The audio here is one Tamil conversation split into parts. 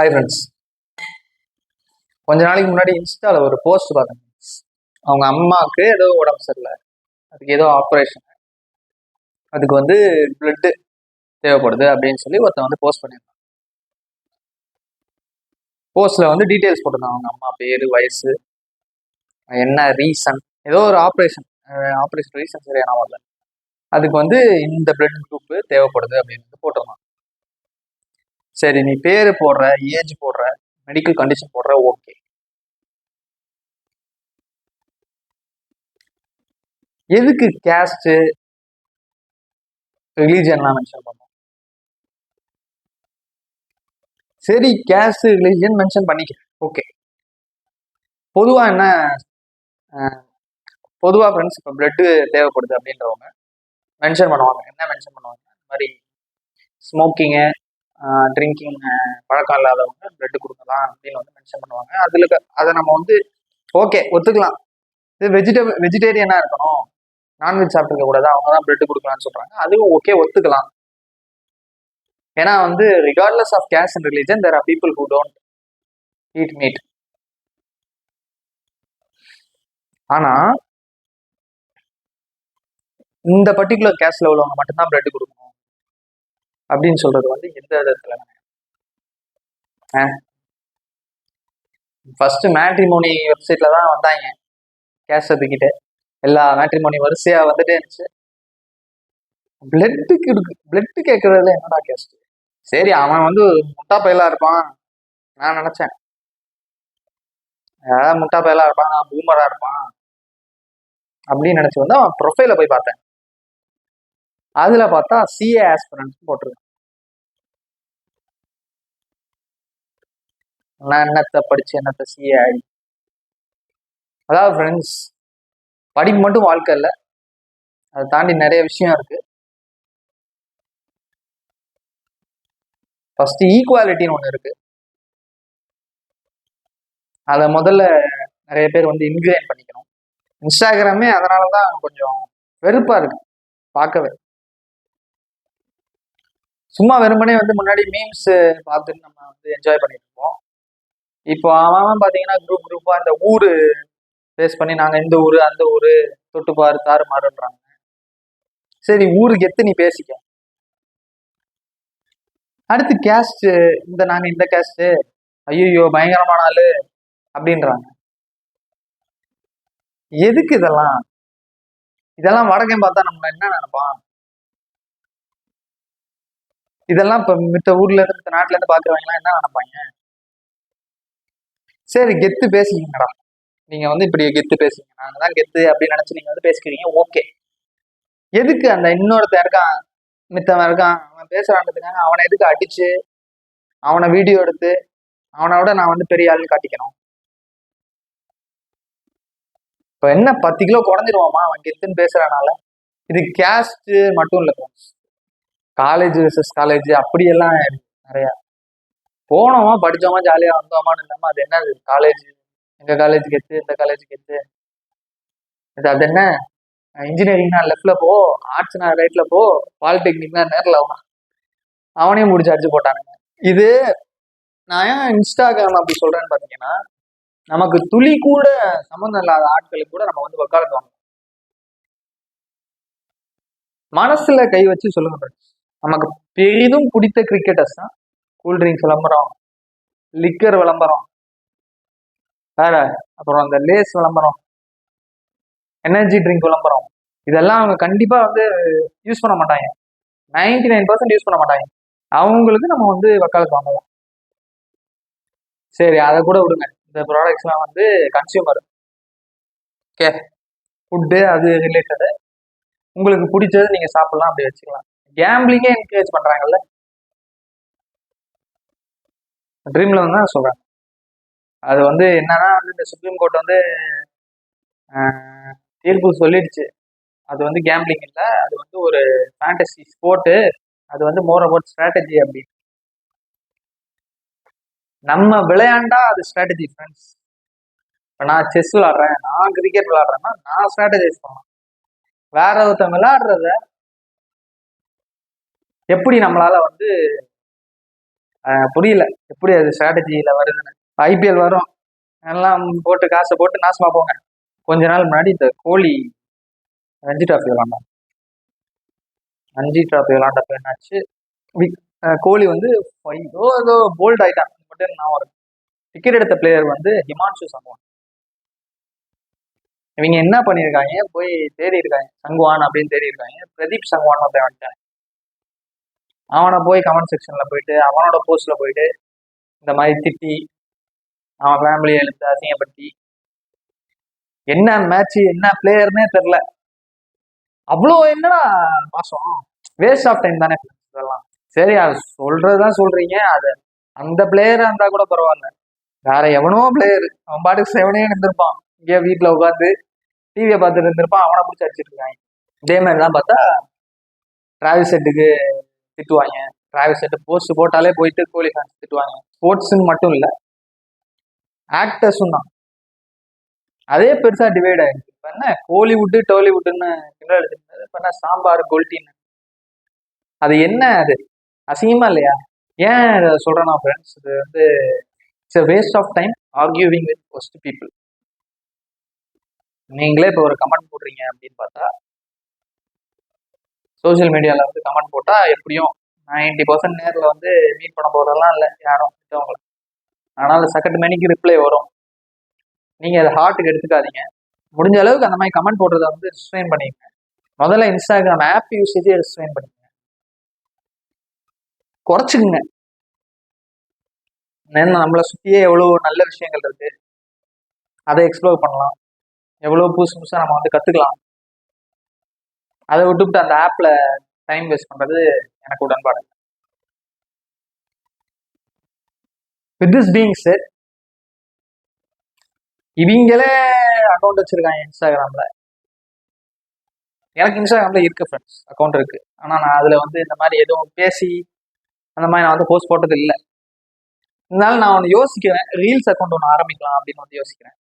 Hi friends. கொஞ்ச நாளைக்கு முன்னாடி இன்ஸ்டாவில் ஒரு போஸ்ட் பார்த்தேன். அவங்க அம்மாவுக்கு ஏதோ உடம்பு சரியில்லை, அதுக்கு ஏதோ ஆப்ரேஷன், அதுக்கு வந்து பிளட்டு தேவைப்படுது அப்படின்னு சொல்லி ஒருத்தன் வந்து போஸ்ட் பண்ணியிருந்தான். போஸ்ட்ல வந்து டீட்டெயில்ஸ் போட்டிருந்தான், அவங்க அம்மா பேரு, வயசு, என்ன ரீசன், ஏதோ ஒரு ஆப்ரேஷன் ரீசன் சரியான வரல, அதுக்கு வந்து இந்த பிளட் குரூப் தேவைப்படுது அப்படின்னு போட்டிருந்தான். சரி, நீ பேரு போடுற, ஏஜ் போடுற, மெடிக்கல் கண்டிஷன் போடுற, ஓகே. எதுக்கு கேஸ்ட் ரிலீஜியன்லாம் மென்ஷன் பண்ணும்? சரி, கேஸ்ட் ரிலீஜியன் மென்ஷன் பண்ணிக்க, ஓகே. பொதுவாக என்ன, பொதுவாக ஃப்ரெண்ட்ஸ், இப்போ பிளட்டு தேவைப்படுது அப்படின்றவங்க மென்ஷன் பண்ணுவாங்க. என்ன மென்ஷன் பண்ணுவாங்க? இந்த மாதிரி ஸ்மோக்கிங்கு, ட்ரிங்கிங் பழக்கம் இல்லாதவங்க பிளட்டு கொடுக்கலாம் அப்படின்னு வந்து மென்ஷன் பண்ணுவாங்க. அதை நம்ம வந்து ஓகே ஒத்துக்கலாம். இது வெஜிடேரியனாக இருக்கணும், நான்வெஜ் சாப்பிட்டுருக்க கூடாது, அவங்க தான் பிளட் கொடுக்கலாம்னு சொல்கிறாங்க. அதுவும் ஓகே ஒத்துக்கலாம். ஏன்னா வந்து regardless of caste and religion there are people who don't eat meat. ஆனால் இந்த பர்டிகுலர் கேஸ்ட்ல உள்ளவங்க மட்டும்தான் பிளட் கொடுக்கணும் அப்படின்னு சொல்றது வந்து எந்த விதத்துல? ஃபர்ஸ்ட் மேட்ரிமோனி வெப்சைட்ல தான் வந்தாங்க கேஸ்ட் தூக்கிட்டு, எல்லா மேட்ரிமோனி வரிசையா வந்துட்டே இருந்துச்சு. பிளட் கேட்கறதுல என்னடா கேஸ்ட்? சரி, அவன் வந்து முட்டா பயலா இருப்பான் நான் நினைச்சேன். முட்டா பயலா இருப்பான், நான் பூமரா இருப்பான் அப்படின்னு நினைச்சு வந்து அவன் ப்ரொஃபைல போய் பார்த்தேன். அதுல பார்த்தா சிஏ ஆஸ்பிரன்ட் போட்டிருக்கான். நான் என்னத்தை படிச்சு என்னத்தை சிஏ ஆகி? அதாவது ஃப்ரெண்ட்ஸ், படிப்பு மட்டும் வாழ்க்கை இல்லை, அதை தாண்டி நிறைய விஷயம் இருக்கு. ஃபர்ஸ்ட் ஈக்குவாலிட்டின்னு ஒன்று இருக்கு, அதை முதல்ல நிறைய பேர் வந்து இன்க்ரைன் பண்ணிக்கணும். இன்ஸ்டாகிராமே அதனாலதான் கொஞ்சம் வெறுப்பா இருக்கு பார்க்கவே. சும்மா வெறுமனே வந்து முன்னாடி மீம்ஸ் பார்த்துட்டு நம்ம வந்து என்ஜாய் பண்ணிட்டு இருப்போம். இப்போ அவன் பார்த்தீங்கன்னா குரூப்பா இந்த ஊரு பேஸ் பண்ணி நாங்க இந்த ஊரு அந்த ஊரு தொட்டுப்பாரு தாறு மாறுன்றாங்க. சரி, ஊருக்கு எத்து நீ பேசிக்க. அடுத்து கேஸ்ட், நாங்க இந்த கேஸ்ட், ஐயோ பயங்கரமான ஆளு அப்படின்றாங்க. எதுக்கு இதெல்லாம்? வடக்கன் பார்த்தா நம்ம என்ன நினைப்பான்? இதெல்லாம் இப்ப மித்த ஊர்ல இருந்து மித்த நாட்டுல இருந்து பாக்குறவங்க என்ன நினைப்பாங்க? சரி, கெத்து பேசிக்கீங்கடா, நீங்க வந்து இப்படி கெத்து பேசுங்க, நாங்க தான் கெத்து அப்படின்னு நினைச்சு நீங்க வந்து பேசிக்கிறீங்க, ஓகே. எதுக்கு அந்த இன்னொருத்தன் இருக்கான், மித்தவன் இருக்கான், அவன் பேசுறான்றதுக்காக அவனை எதுக்கு அடிச்சு அவனை வீடியோ எடுத்து அவனை விட நான் வந்து பெரிய ஆள் காட்டிக்கணும்? இப்ப என்ன 10 கிலோ குறைஞ்சிருவாமா அவன் கெத்துன்னு பேசுறனால? இது கேஸ்ட் மட்டும் இல்லை, காலேஜ் வெர்சஸ் காலேஜ் அப்படியெல்லாம் நிறைய. போனோமா படிச்சோமா ஜாலியா வந்தோமான்னு இல்லாம அது என்ன காலேஜ், எங்க காலேஜ் கெத்து, இந்த காலேஜ் கெத்து, அது என்ன இன்ஜினியரிங்னா லெஃப்ட்ல போ, ஆர்ட்ஸ்னா ரைட்ல போ, பாலிடெக்னிக்னா நேரில் அவனையும் முடிச்சு அடிச்சு போட்டானுங்க. இது நான் ஏன் இன்ஸ்டாகிராம் அப்படி சொல்றேன்னு பாத்தீங்கன்னா, நமக்கு துளி கூட சம்மந்தம் இல்லாத ஆட்களுக்கு கூட நம்ம வந்து வக்காலத்து வாங்கணும். மனசுல கை வச்சு சொல்லுங்க, நமக்கு பெரிதும் பிடித்த கிரிக்கெட்டர்ஸ் தான் கூல்ட்ரிங்க்ஸ் விளம்பரம், லிக்கர் விளம்பரம், வேற அப்புறம் அந்த லேஸ் விளம்பரம், எனர்ஜி ட்ரிங்க் விளம்பரம், இதெல்லாம் அவங்க கண்டிப்பா வந்து யூஸ் பண்ண மாட்டாங்க. 99% யூஸ் பண்ண மாட்டாங்க. அவங்களுக்கு நம்ம வந்து வக்காலத்து வாங்கலாம். சரி, அதை கூட விடுங்க. இந்த ப்ராடக்ட்ஸ்லாம் வந்து கன்சியூமர், ஓகே, ஃபுட்டு அது ரிலேட்டடு, உங்களுக்கு பிடிச்சது நீங்க சாப்பிடலாம், அப்படி வச்சுக்கலாம். கேம்பிளிங்கே என்கரேஜ் பண்றாங்கல்ல, ட்ரீம்ல தான் சொல்றேன். அது வந்து என்னன்னா வந்து இந்த சுப்ரீம் கோர்ட் வந்து தீர்ப்பு சொல்லிடுச்சு, அது வந்து கேம்பிளிங் இல்லை, அது வந்து ஒரு ஃபேண்டசி ஸ்போர்ட்டு, அது வந்து மோர் அபவுட் ஸ்ட்ராட்டஜி அப்படின்னு. நம்ம விளையாண்டா அது ஸ்ட்ராட்டஜி ஃப்ரெண்ட்ஸ். இப்போ நான் செஸ் விளாடுறேன், நான் கிரிக்கெட் விளாடுறேன்னா நான் ஸ்ட்ராட்டஜைஸ் பண்ணலாம். வேற ஒருத்தன் விளையாடுறத எப்படி நம்மளால வந்து புரியல எப்படி அது ஸ்ட்ராட்டஜியில் வருதுன்னு. ஐபிஎல் வரும், எல்லாம் போட்டு காசை போட்டு நாசமா போங்க. கொஞ்ச நாள் முன்னாடி இந்த கோலி ரஞ்சி டிராஃபி விளாண்டான். ரஞ்சி டிராஃபி விளாண்டப்ப என்னாச்சு, கோலி வந்து ஏதோ போல்ட் ஆயிட்டான் மட்டும் நான் ஒரு டிக்கெட் எடுத்த பிளேயர் வந்து ஹிமான்ஷு சங்குவான். இவங்க என்ன பண்ணியிருக்காங்க, போய் தேடி இருக்காங்க சங்குவான் அப்படின்னு தேடி இருக்காங்க. பிரதீப் சங்குவான் ஒருத்தன் வந்துட்டான். அவனை போய் கமெண்ட் செக்ஷன்ல போயிட்டு அவனோட போஸ்ட்ல போயிட்டு இந்த மாதிரி திட்டி அவன் ஃபேமிலியை எழுத்து அசிங்கப்படுத்தி, என்ன மேட்ச் என்ன பிளேயர்னே தெரில. அவ்வளோ என்னடா பாசம், வேஸ்ட் ஆஃப் டைம் தானே இதெல்லாம். சரி அது சொல்றதுதான் சொல்றீங்க, அது அந்த பிளேயரா இருந்தா கூட பரவாயில்ல, வேற எவனோ பிளேயர் அவன் பாட்டுக்கு செவனே இருந்திருப்பான், இங்கே வீட்டில் உட்காந்து டிவியை பார்த்துட்டு இருந்திருப்பான், அவனை பிடிச்சி அடிச்சிட்டு இருக்காங்க. இதே மாதிரிலாம் பார்த்தா டிராவிஸ் ஹெட்டுக்கு திட்டுவாங்க. டிராவிஸ் ஹெட் போஸ்ட் போட்டாலே போயிட்டு கோலி ஃபேன்ஸ் திட்டுவாங்க. ஸ்போர்ட்ஸ்ன்னு மட்டும் இல்லை, ஆக்டர்ஸும் தான் அதே பெருசா டிவைட் ஆயிருக்கு. இப்போ என்ன கோலிவுட்டு டோலிவுட்டுன்னு கிண்டல் எடுத்துருந்தது, இப்போ என்ன சாம்பார் கோல்டின்னு, அது என்ன அது அசிங்கமா இல்லையா? ஏன் இதை சொல்றேன்னா ஃப்ரெண்ட்ஸ், இது வந்து it's a waste of time arguing with most people. நீங்களே இப்போ ஒரு கமெண்ட் போடுறீங்க அப்படின்னு பார்த்தா, சோசியல் மீடியாவில் வந்து கமெண்ட் போட்டால் எப்படியும் 90% நேரில் வந்து மீட் பண்ண போகிறதெல்லாம் இல்லை யாரும் அவங்கள. ஆனால் செகண்ட் மணிக்கு ரிப்ளை வரும். நீங்கள் அதை ஹார்ட்டுக்கு எடுத்துக்காதீங்க. முடிஞ்ச அளவுக்கு அந்த மாதிரி கமெண்ட் போடுறத வந்து ரெஸ்ட்ரெயின் பண்ணிக்கங்க. முதல்ல இன்ஸ்டாகிராம் ஆப் யூசேஜே ரெஸ்ட்ரெயின் பண்ணிக்கங்க, குறைச்சிக்குங்க. நம்மளை சுற்றியே எவ்வளோ நல்ல விஷயங்கள் இருக்கு, அதை எக்ஸ்ப்ளோர் பண்ணலாம். எவ்வளோ புதுசு புதுசாக நம்ம வந்து கற்றுக்கலாம். அதை விட்டுவிட்டு அந்த ஆப்பில் டைம் வேஸ்ட் பண்ணுறது எனக்கு உடன்பாடு. வித் திஸ் பீயிங் செட், இவங்களே அக்கௌண்ட் வச்சிருக்காங்க இன்ஸ்டாகிராமில். எனக்கு இன்ஸ்டாகிராமில் இருக்கு ஃப்ரெண்ட்ஸ், அக்கௌண்ட் இருக்கு. ஆனால் நான் அதில் வந்து இந்த மாதிரி எதுவும் பேசி அந்த மாதிரி நான் வந்து போஸ்ட் போட்டது இல்லை. இதனால நான் ஒன்று யோசிக்கிறேன், ரீல்ஸ் அக்கௌண்ட் ஒன்று ஆரம்பிக்கலாம் அப்படின்னு வந்து யோசிக்கிறேன்.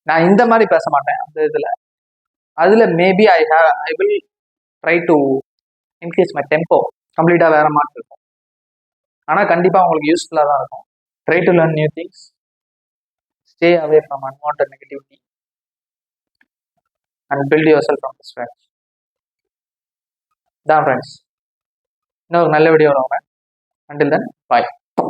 நான் இந்த மாதிரி பேச மாட்டேன் அந்த இதில். அதில் maybe I will try to increase my tempo. கம்ப்ளீட்டாக வேற மாதிரி இருக்கும், ஆனால் கண்டிப்பாக உங்களுக்கு யூஸ்ஃபுல்லாக தான் இருக்கும். Try to learn new things, stay away from unwanted negativity and build yourself from scratch. தான் ஃப்ரெண்ட்ஸ், இன்னொரு நல்ல வீடியோ வரேன். Until then, bye.